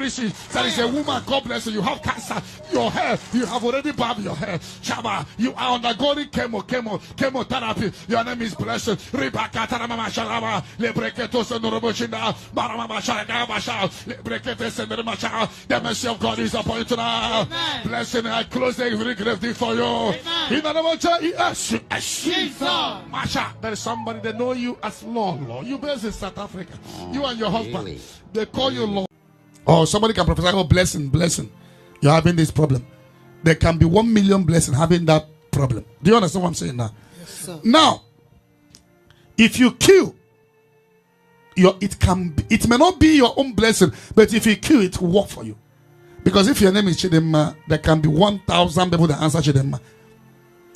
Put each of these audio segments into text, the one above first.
see, there is a woman, God bless you, you have cancer. Your hair, you have already barbed your hair. Chama, you are undergoing chemotherapy. Your name is blessed. The mercy of God is upon you tonight. Blessing, I close the grave for you. In the name of Jesus. Masha, there is somebody that know you as Lord. You based in South Africa. You and your husband, they call you Lord. Oh, somebody can prophesy, oh, blessing. You're having this problem. There can be 1 million blessing having that problem. Do you understand what I'm saying now? Yes, sir. Now, if you kill, it may not be your own blessing, but if you kill, it will work for you. Because if your name is Chidema, there can be 1,000 people that answer Chidema.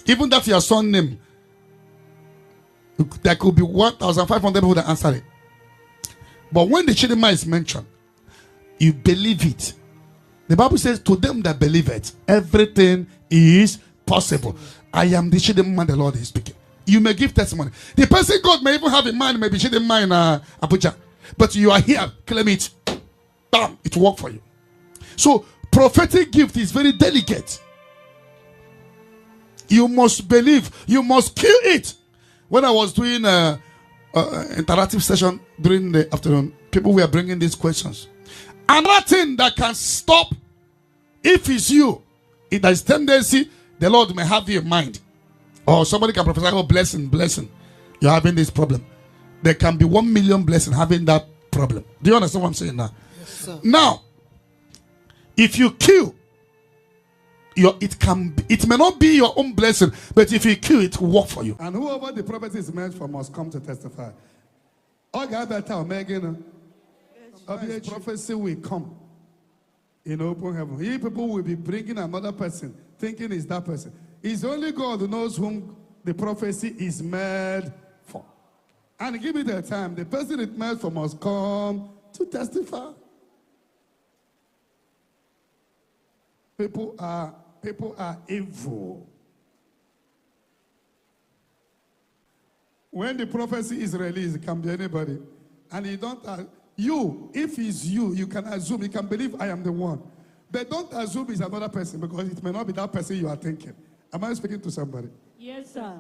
Even that your son name, there could be 1,500 people that answer it. But when the Chidema is mentioned, you believe it. The Bible says, to them that believe it, everything is possible. I am the Chidema the Lord is speaking. You may give testimony. The person God may even have in mind, maybe Chidema in Abuja. But you are here, claim it. Bam, it will work for you. So, prophetic gift is very delicate. You must believe. You must kill it. When I was doing an interactive session during the afternoon, people were bringing these questions. Another thing that can stop, if it's you, if there is tendency, the Lord may have you in mind. Or somebody can prophesy, oh, blessing. You're having this problem. There can be 1 million blessing having that problem. Do you understand what I'm saying now? Yes, sir. Now, if you kill, it may not be your own blessing, but if you kill, it will work for you. And whoever the prophet is meant for must come to testify. All God that tell Megan, prophecy will come in open heaven. Here people will be bringing another person, thinking it's that person. It's only God who knows whom the prophecy is made for. And give it the time. The person it's made for must come to testify. People are evil. When the prophecy is released, it can be anybody. And you don't, if it's you, you can assume, you can believe I am the one. But don't assume it's another person, because it may not be that person you are thinking. Am I speaking to somebody? Yes, sir.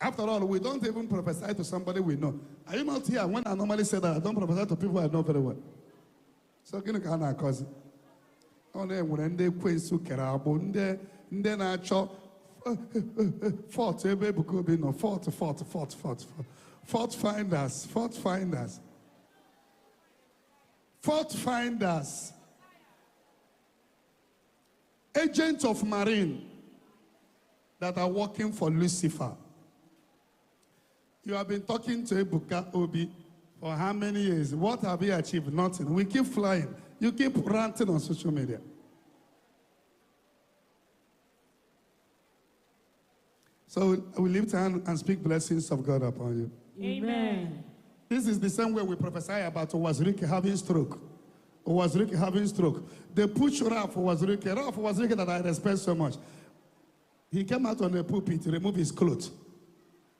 After all, we don't even prophesy to somebody we know. Are you not here? When I normally say that, I don't prophesy to people I know very well. So, can you kind of cause it? When they question Kerabo, then I chop fault finders. Agents of marine that are working for Lucifer. You have been talking to Ebuka Obi for how many years? What have you achieved? Nothing. We keep flying. You keep ranting on social media. So we lift hand and speak blessings of God upon you. Amen. This is the same way we prophesy about Owazirike having stroke. Owazirike having stroke. They push Ralph Owazirike that I respect so much. He came out on the pulpit to remove his clothes.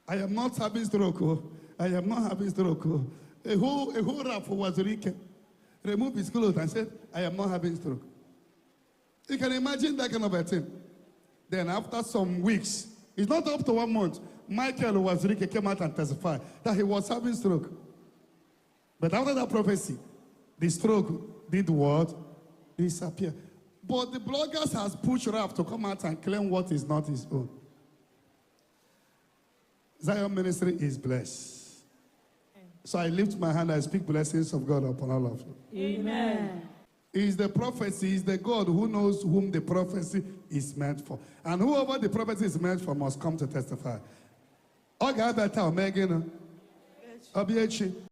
I am not having stroke. Oh. I am not having stroke. Oh. A whole Ralph Owazirike removed his clothes and said, I am not having stroke. You can imagine that kind of a thing. Then after some weeks, it's not up to 1 month, Michael Owazirike came out and testified that he was having stroke. But after that prophecy, the stroke did what? Disappear. But the bloggers has pushed Ralph to come out and claim what is not his own. Zion Ministry is blessed. So I lift my hand and I speak blessings of God upon all of you. Amen. He is the prophecy, he is the God who knows whom the prophecy is meant for. And whoever the prophecy is meant for must come to testify. Oh God, that tell Megan.